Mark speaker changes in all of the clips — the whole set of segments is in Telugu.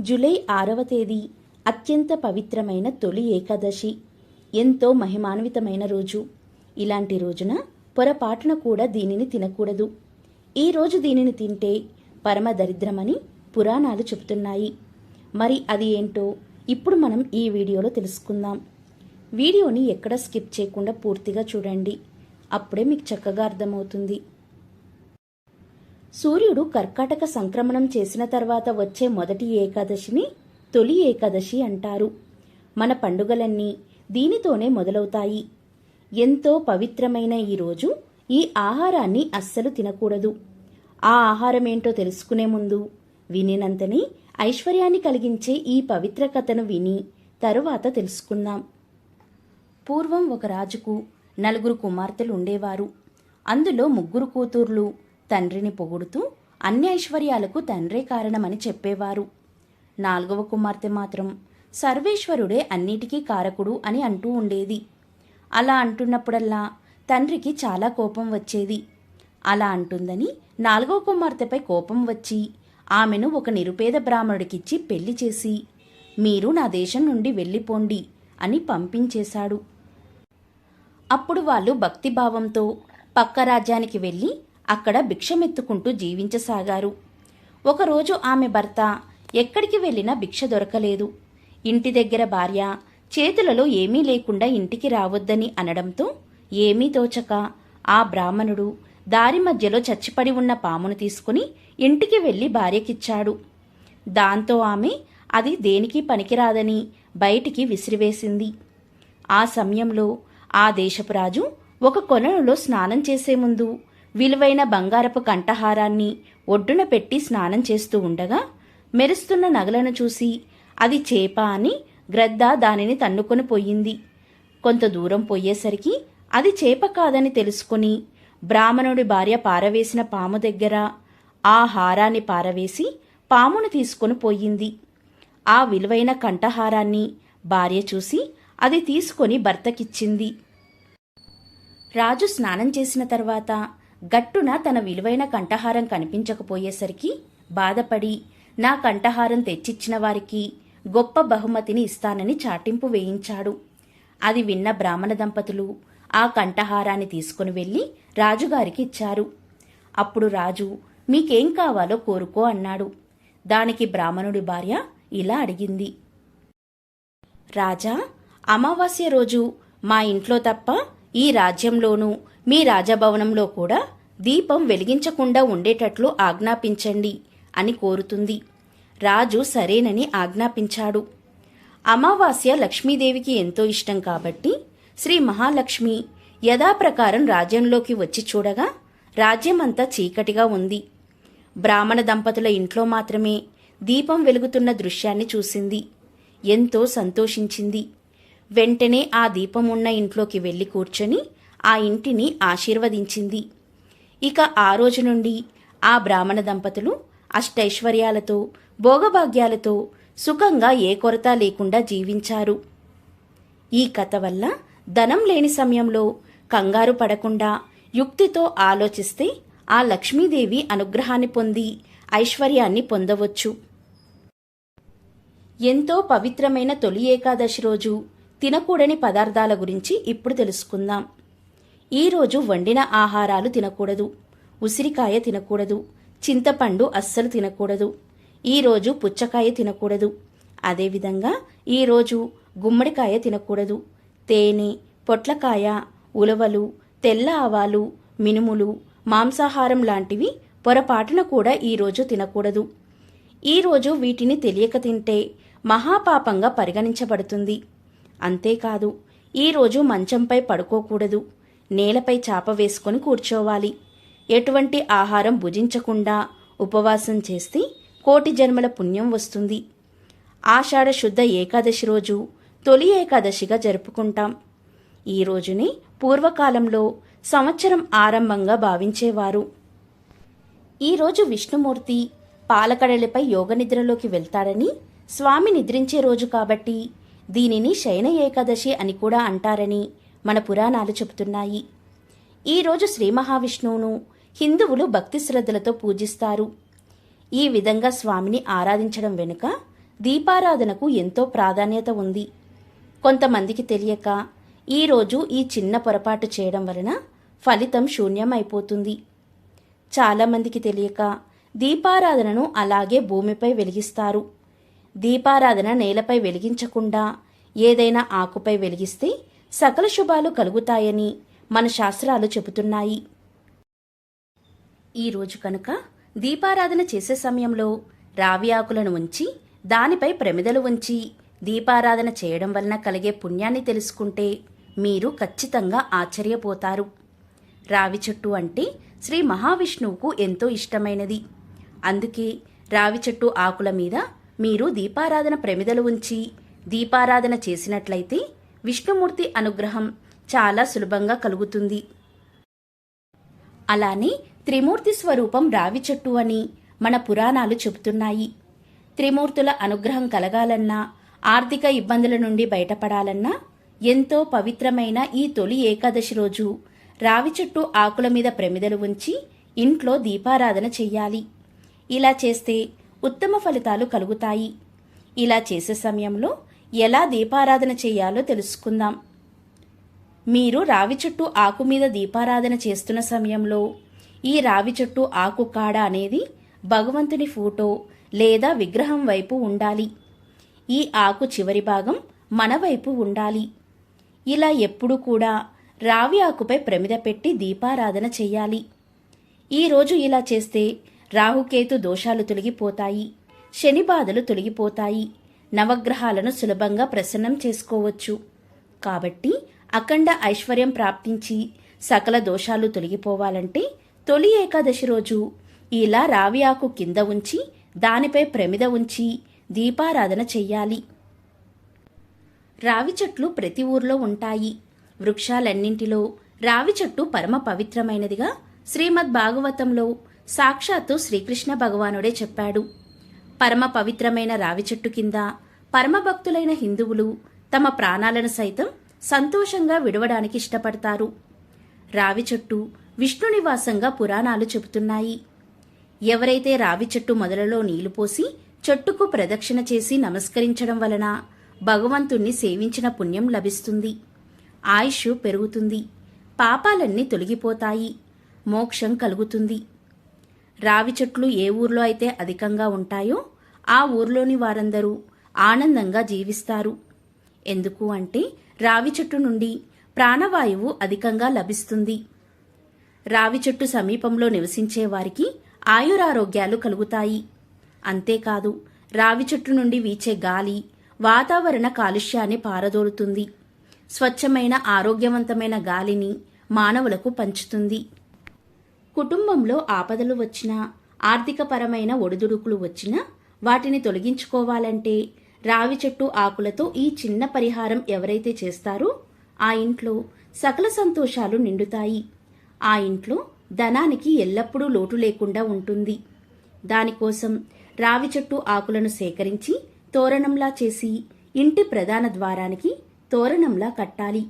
Speaker 1: జూలై 6వ తేదీ అత్యంత పవిత్రమైన తొలి ఏకాదశి. ఎంతో మహిమాన్వితమైన రోజు. ఇలాంటి రోజున పొరపాటున కూడా దీనిని తినకూడదు. ఈరోజు దీనిని తింటే పరమ దరిద్రమని పురాణాలు చెబుతున్నాయి. మరి అది ఏంటో ఇప్పుడు మనం ఈ వీడియోలో తెలుసుకుందాం. వీడియోని ఎక్కడ స్కిప్ చేయకుండా పూర్తిగా చూడండి. అప్పుడే మీకు చక్కగా అర్థమవుతుంది. సూర్యుడు కర్కాటక సంక్రమణం చేసిన తర్వాత వచ్చే మొదటి ఏకాదశిని తొలి ఏకాదశి అంటారు. మన పండుగలన్నీ దీనితోనే మొదలవుతాయి. ఎంతో పవిత్రమైన ఈరోజు ఈ ఆహారాన్ని అస్సలు తినకూడదు. ఆ ఆహారమేంటో తెలుసుకునే ముందు వినినంతనే ఐశ్వర్యాన్ని కలిగించే ఈ పవిత్ర కథను విని తరువాత తెలుసుకుందాం. పూర్వం ఒక రాజుకు 4 కుమార్తెలు ఉండేవారు. అందులో 3 కూతుర్లు తండ్రిని పొగుడుతూ అన్ని ఐశ్వర్యాలకు తండ్రే కారణమని చెప్పేవారు. 4వ కుమార్తె మాత్రం సర్వేశ్వరుడే అన్నిటికీ కారకుడు అని అంటూ ఉండేది. అలా అంటున్నప్పుడల్లా తండ్రికి చాలా కోపం వచ్చేది. అలా అంటుందని 4వ కుమార్తెపై కోపం వచ్చి ఆమెను ఒక నిరుపేద బ్రాహ్మణుడికిచ్చి పెళ్లి చేసి, మీరు నా దేశం నుండి వెళ్ళిపోండి అని పంపించేశాడు. అప్పుడు వాళ్ళు భక్తిభావంతో పక్క రాజ్యానికి వెళ్ళి అక్కడ భిక్షమెత్తుకుంటూ జీవించసాగారు. ఒకరోజు ఆమె భర్త ఎక్కడికి వెళ్ళినా భిక్ష దొరకలేదు. ఇంటి దగ్గర భార్య చేతులలో ఏమీ లేకుండా ఇంటికి రావద్దని అనడంతో ఏమీ తోచక ఆ బ్రాహ్మణుడు దారి మధ్యలో చచ్చిపడి ఉన్న పామును తీసుకుని ఇంటికి వెళ్ళి భార్యకిచ్చాడు. దాంతో ఆమె అది దేనికి పనికిరాదని బయటికి విసిరివేసింది. ఆ సమయంలో ఆ దేశపు రాజు ఒక కొలనులో స్నానం చేసే ముందు విలువైన బంగారపు కంఠహారాన్ని ఒడ్డున పెట్టి స్నానం చేస్తూ ఉండగా మెరుస్తున్న నగలను చూసి అది చేప అని గ్రద్ద దానిని తన్నుకొని పోయింది. కొంత దూరం పోయేసరికి అది చేప కాదని తెలుసుకుని బ్రాహ్మణుడి భార్య పారవేసిన పాము దగ్గర ఆ హారాన్ని పారవేసి పామును తీసుకొని పోయింది. ఆ విలువైన కంఠహారాన్ని భార్య చూసి అది తీసుకొని భర్తకిచ్చింది. రాజు స్నానం చేసిన తర్వాత గట్టున తన విలువైన కంఠహారం కనిపించకపోయేసరికి బాధపడి నా కంఠహారం తెచ్చిచ్చిన వారికి గొప్ప బహుమతిని ఇస్తానని చాటింపు వేయించాడు. అది విన్న బ్రాహ్మణ దంపతులు ఆ కంఠహారాన్ని తీసుకుని వెళ్ళి రాజుగారికి ఇచ్చారు. అప్పుడు రాజు మీకేం కావాలో కోరుకో అన్నాడు. దానికి బ్రాహ్మణుడి భార్య ఇలా అడిగింది, రాజా, అమావాస్య రోజు మా ఇంట్లో తప్ప ఈ రాజ్యంలోనూ మీ రాజభవనంలో కూడా దీపం వెలిగించకుండా ఉండేటట్లు ఆజ్ఞాపించండి అని కోరుతుంది. రాజు సరేనని ఆజ్ఞాపించాడు. అమావాస్య లక్ష్మీదేవికి ఎంతో ఇష్టం కాబట్టి శ్రీ మహాలక్ష్మి యథాప్రకారం రాజ్యంలోకి వచ్చి చూడగా రాజ్యమంతా చీకటిగా ఉంది. బ్రాహ్మణ దంపతుల ఇంట్లో మాత్రమే దీపం వెలుగుతున్న దృశ్యాన్ని చూసింది. ఎంతో సంతోషించింది. వెంటనే ఆ దీపం ఉన్న ఇంట్లోకి వెళ్లి కూర్చొని ఆ ఇంటిని ఆశీర్వదించింది. ఇక ఆ రోజు నుండి ఆ బ్రాహ్మణ దంపతులు అష్టైశ్వర్యాలతో భోగభాగ్యాలతో సుఖంగా ఏ కొరత లేకుండా జీవించారు. ఈ కథ వల్ల ధనం లేని సమయంలో కంగారు పడకుండా యుక్తితో ఆలోచిస్తే ఆ లక్ష్మీదేవి అనుగ్రహాన్ని పొంది ఐశ్వర్యాన్ని పొందవచ్చు. ఎంతో పవిత్రమైన తొలి ఏకాదశి రోజు తినకూడని పదార్థాల గురించి ఇప్పుడు తెలుసుకుందాం. ఈరోజు వండిన ఆహారాలు తినకూడదు. ఉసిరికాయ తినకూడదు. చింతపండు అస్సలు తినకూడదు. ఈరోజు పుచ్చకాయ తినకూడదు. అదేవిధంగా ఈరోజు గుమ్మడికాయ తినకూడదు. తేనె, పొట్లకాయ, ఉలవలు, తెల్ల ఆవాలు, మినుములు, మాంసాహారం లాంటివి పొరపాటున కూడా ఈరోజు తినకూడదు. ఈరోజు వీటిని తెలియక తింటే మహాపాపంగా పరిగణించబడుతుంది. అంతేకాదు, ఈరోజు మంచంపై పడుకోకూడదు. నేలపై చాప వేసుకొని కూర్చోవాలి. ఎటువంటి ఆహారం భుజించకుండా ఉపవాసం చేస్తే 1,000,000 జన్మల పుణ్యం వస్తుంది. ఆషాఢ శుద్ధ ఏకాదశి రోజు తొలి ఏకాదశిగా జరుపుకుంటాం. ఈ రోజుని పూర్వకాలంలో సంవత్సరం ఆరంభంగా భావించేవారు. ఈరోజు విష్ణుమూర్తి పాలకడలిపై యోగనిద్రలోకి వెళ్తాడని, స్వామి నిద్రించే రోజు కాబట్టి దీనిని శయన ఏకాదశి అని కూడా అంటారని మన పురాణాలు చెబుతున్నాయి. ఈరోజు శ్రీ మహావిష్ణువును హిందువులు భక్తి శ్రద్ధలతో పూజిస్తారు. ఈ విధంగా స్వామిని ఆరాధించడం వెనుక దీపారాధనకు ఎంతో ప్రాధాన్యత ఉంది. కొంతమందికి తెలియక ఈరోజు ఈ చిన్న పొరపాటు చేయడం వలన ఫలితం శూన్యం అయిపోతుంది. చాలామందికి తెలియక దీపారాధనను అలాగే భూమిపై వెలిగిస్తారు. దీపారాధన నేలపై వెలిగించకుండా ఏదైనా ఆకుపై వెలిగిస్తే సకల శుభాలు కలుగుతాయని మన శాస్త్రాలు చెబుతున్నాయి. ఈరోజు కనుక దీపారాధన చేసే సమయంలో రావి ఆకులను ఉంచి దానిపై ప్రమిదలు ఉంచి దీపారాధన చేయడం వలన కలిగే పుణ్యాన్ని తెలుసుకుంటే మీరు ఖచ్చితంగా ఆశ్చర్యపోతారు. రావి చెట్టు అంటే శ్రీ మహావిష్ణువుకు ఎంతో ఇష్టమైనది. అందుకే రావి చెట్టు ఆకుల మీద మీరు దీపారాధన ప్రమిదలు ఉంచి దీపారాధన చేసినట్లయితే విష్ణుమూర్తి అనుగ్రహం చాలా సులభంగా కలుగుతుంది. అలానే త్రిమూర్తి స్వరూపం రావి చెట్టు అని మన పురాణాలు చెబుతున్నాయి. త్రిమూర్తుల అనుగ్రహం కలగాలన్నా, ఆర్థిక ఇబ్బందుల నుండి బయటపడాలన్నా ఎంతో పవిత్రమైన ఈ తొలి ఏకాదశి రోజు రావి చెట్టు ఆకుల మీద ప్రమిదలు ఉంచి ఇంట్లో దీపారాధన చెయ్యాలి. ఇలా చేస్తే ఉత్తమ ఫలితాలు కలుగుతాయి. ఇలా చేసే సమయంలో ఎలా దీపారాధన చేయాలో తెలుసుకుందాం. మీరు రావి చెట్టు ఆకు మీద దీపారాధన చేస్తున్న సమయంలో ఈ రావి చెట్టు ఆకు కాడ అనేది భగవంతుని ఫోటో లేదా విగ్రహం వైపు ఉండాలి. ఈ ఆకు చివరి భాగం మన వైపు ఉండాలి. ఇలా ఎప్పుడు కూడా రావి ఆకుపై ప్రమిద పెట్టి దీపారాధన చెయ్యాలి. ఈరోజు ఇలా చేస్తే రాహుకేతు దోషాలు తొలగిపోతాయి, శని బాధలు తొలగిపోతాయి, నవగ్రహాలను సులభంగా ప్రసన్నం చేసుకోవచ్చు. కాబట్టి అఖండ ఐశ్వర్యం ప్రాప్తించి సకల దోషాలు తొలగిపోవాలంటే తొలి ఏకాదశి రోజు ఇలా రావి ఆకు కింద ఉంచి దానిపై ప్రమిద ఉంచి దీపారాధన చెయ్యాలి. రావి చెట్లు ప్రతి ఊర్లో ఉంటాయి. వృక్షాలన్నింటిలో రావి చెట్టు పరమ పవిత్రమైనదిగా శ్రీమద్ భాగవతంలో సాక్షాత్తు శ్రీకృష్ణ భగవానుడే చెప్పాడు. పరమ పవిత్రమైన రావి చెట్టు కింద పరమభక్తులైన హిందువులు తమ ప్రాణాలను సైతం సంతోషంగా విడవడానికి ఇష్టపడతారు. రావి చెట్టు విష్ణు నివాసంగా పురాణాలు చెబుతున్నాయి. ఎవరైతే రావి చెట్టు మొదలలో నీళ్లు పోసి చెట్టుకు ప్రదక్షిణ చేసి నమస్కరించడం వలన భగవంతుణ్ణి సేవించిన పుణ్యం లభిస్తుంది, ఆయుష్ పెరుగుతుంది, పాపాలన్నీ తొలగిపోతాయి, మోక్షం కలుగుతుంది. రావి చెట్లు ఏ ఊర్లో అయితే అధికంగా ఉంటాయో ఆ ఊర్లోని వారందరూ ఆనందంగా జీవిస్తారు. ఎందుకు అంటే రావి చెట్టు నుండి ప్రాణవాయువు అధికంగా లభిస్తుంది. రావి చెట్టు సమీపంలో నివసించే వారికి ఆయురారోగ్యాలు కలుగుతాయి. అంతేకాదు రావి చెట్టు నుండి వీచే గాలి వాతావరణ కాలుష్యాన్ని పారదోలుతుంది. స్వచ్ఛమైన ఆరోగ్యవంతమైన గాలిని మానవులకు పంచుతుంది. కుటుంబంలో ఆపదలు వచ్చినా, ఆర్థికపరమైన ఒడిదుడుకులు వచ్చినా వాటిని తొలగించుకోవాలంటే రావి చెట్టు ఆకులతో ఈ చిన్న పరిహారం ఎవరైతే చేస్తారో ఆ ఇంట్లో సకల సంతోషాలు నిండుతాయి. ఆ ఇంట్లో ధనానికి ఎల్లప్పుడూ లోటు లేకుండా ఉంటుంది. దానికోసం రావి చెట్టు ఆకులను సేకరించి తోరణంలా చేసి ఇంటి ప్రధాన ద్వారానికి తోరణంలా కట్టాలి.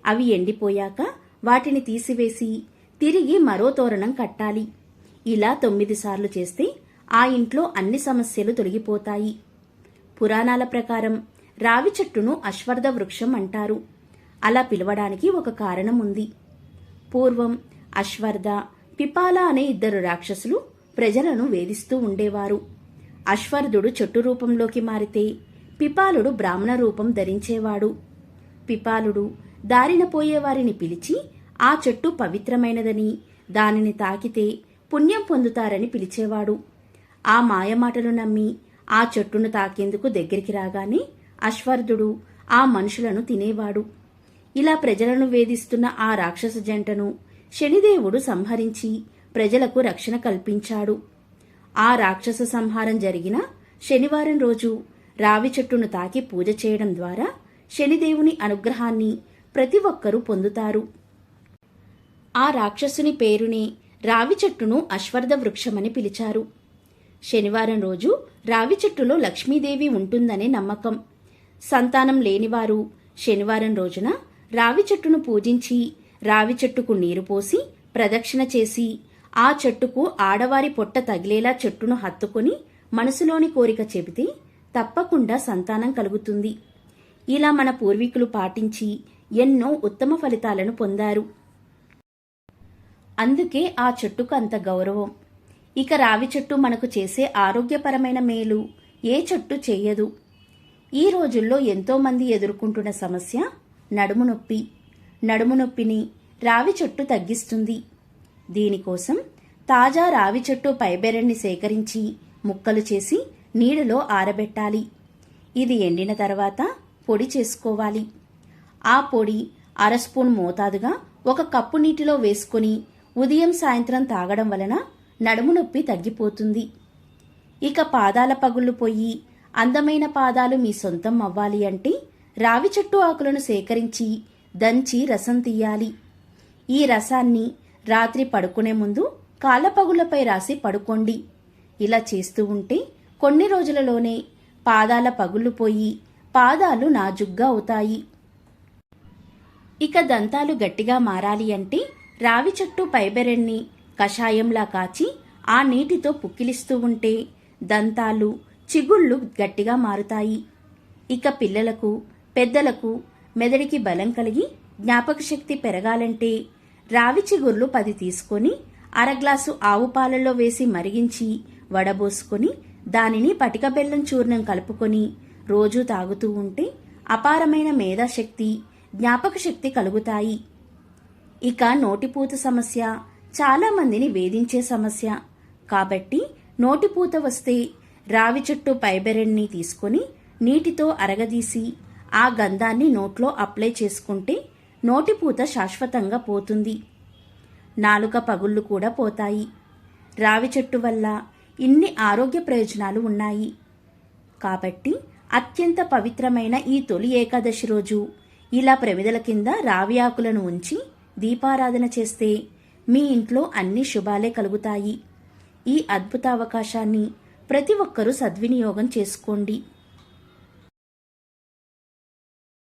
Speaker 1: అవి ఎండిపోయాక వాటిని తీసివేసి తిరిగి మరో తోరణం కట్టాలి. ఇలా 9 సార్లు చేస్తే ఆ ఇంట్లో అన్ని సమస్యలు తొలగిపోతాయి. పురాణాల ప్రకారం రావి చెట్టును అశ్వర్థ వృక్షం అంటారు. అలా పిలవడానికి ఒక కారణం ఉంది. పూర్వం అశ్వర్థ, పిపాల అనే 2 రాక్షసులు ప్రజలను వేధిస్తూ ఉండేవారు. అశ్వర్థుడు చెట్టు రూపంలోకి మారితే పిపాలుడు బ్రాహ్మణ రూపం ధరించేవాడు. పిపాలుడు దారిన పోయేవారిని పిలిచి ఆ చెట్టు పవిత్రమైనదని, దానిని తాకితే పుణ్యం పొందుతారని పిలిచేవాడు. ఆ మాయమాటలు నమ్మి ఆ చెట్టును తాకేందుకు దగ్గరికి రాగానే అశ్వర్థుడు ఆ మనుషులను తినేవాడు. ఇలా ప్రజలను వేధిస్తున్న ఆ రాక్షస జంటను శనిదేవుడు సంహరించి ప్రజలకు రక్షణ కల్పించాడు. ఆ రాక్షస సంహారం జరిగిన శనివారం రోజు రావి చెట్టును తాకి పూజ చేయడం ద్వారా శనిదేవుని అనుగ్రహాన్ని ప్రతి ఒక్కరూ పొందుతారు. ఆ రాక్షసుని పేరునే రావి చెట్టును అశ్వర్థ వృక్షమని పిలిచారు. శనివారం రోజు రావి చెట్టులో లక్ష్మీదేవి ఉంటుందనే నమ్మకం. సంతానం లేనివారు శనివారం రోజున రావి చెట్టును పూజించి రావి చెట్టుకు నీరు పోసి ప్రదక్షిణ చేసి ఆ చెట్టుకు ఆడవారి పొట్ట తగిలేలా చెట్టును హత్తుకుని మనసులోని కోరిక చెబితే తప్పకుండా సంతానం కలుగుతుంది. ఇలా మన పూర్వీకులు పాటించి ఎన్నో ఉత్తమ ఫలితాలను పొందారు. అందుకే ఆ చెట్టుకు అంత గౌరవం. ఇక రావి చెట్టు మనకు చేసే ఆరోగ్యపరమైన మేలు ఏ చెట్టు చేయదు. ఈ రోజుల్లో ఎంతోమంది ఎదుర్కొంటున్న సమస్య నడుము నొప్పి. నడుము నొప్పిని రావి చెట్టు తగ్గిస్తుంది. దీనికోసం తాజా రావి చెట్టు పైబెరన్ని సేకరించి ముక్కలు చేసి నీడలో ఆరబెట్టాలి. ఇది ఎండిన తర్వాత పొడి చేసుకోవాలి. ఆ పొడి 1/2 స్పూన్ మోతాదుగా 1 కప్పు నీటిలో వేసుకొని ఉదయం సాయంత్రం తాగడం వలన నడుము నొప్పి తగ్గిపోతుంది. ఇక పాదాల పగుళ్ళు పోయి అందమైన పాదాలు మీ సొంతం అవ్వాలి అంటే రావి చెట్టు ఆకులను సేకరించి దంచి రసం తీయాలి. ఈ రసాన్ని రాత్రి పడుకునే ముందు కాళ్ళ పగుళ్లపై రాసి పడుకోండి. ఇలా చేస్తూ ఉంటే కొన్ని రోజులలోనే పాదాల పగుళ్ళు పోయి పాదాలు నాజుగ్గా అవుతాయి. ఇక దంతాలు గట్టిగా మారాలి అంటే రావి చెట్టు పైబెరన్ని కషాయంలా కాచి ఆ నీటితో పుక్కిలిస్తూ ఉంటే దంతాలు చిగుళ్ళు గట్టిగా మారుతాయి. ఇక పిల్లలకు పెద్దలకు మెదడికి బలం కలిగి జ్ఞాపక శక్తి పెరగాలంటే రావి చిగుర్లు 10 తీసుకొని 1/2 గ్లాసు ఆవు పాలల్లో వేసి మరిగించి వడబోసుకొని దానిని పటిక బెల్లం చూర్ణం కలుపుకొని రోజూ తాగుతూ ఉంటే అపారమైన మేధాశక్తి జ్ఞాపక శక్తి కలుగుతాయి. ఇక నోటిపూత సమస్య చాలా మందిని వేధించే సమస్య కాబట్టి నోటిపూత వస్తే రావి చెట్టు పైబెరన్ని తీసుకొని నీటితో అరగదీసి ఆ గంధాన్ని నోట్లో అప్లై చేసుకుంటే నోటిపూత శాశ్వతంగా పోతుంది. నాలుక పగుళ్ళు కూడా పోతాయి. రావి చెట్టు వల్ల ఇన్ని ఆరోగ్య ప్రయోజనాలు ఉన్నాయి. కాబట్టి అత్యంత పవిత్రమైన ఈ తొలి ఏకాదశి రోజు ఇలా ప్రమిదల కింద రావి ఆకులను ఉంచి దీపారాధన చేస్తే మీ ఇంట్లో అన్ని శుభాలే కలుగుతాయి. ఈ అద్భుత అవకాశాన్ని ప్రతి ఒక్కరూ సద్వినియోగం చేసుకోండి.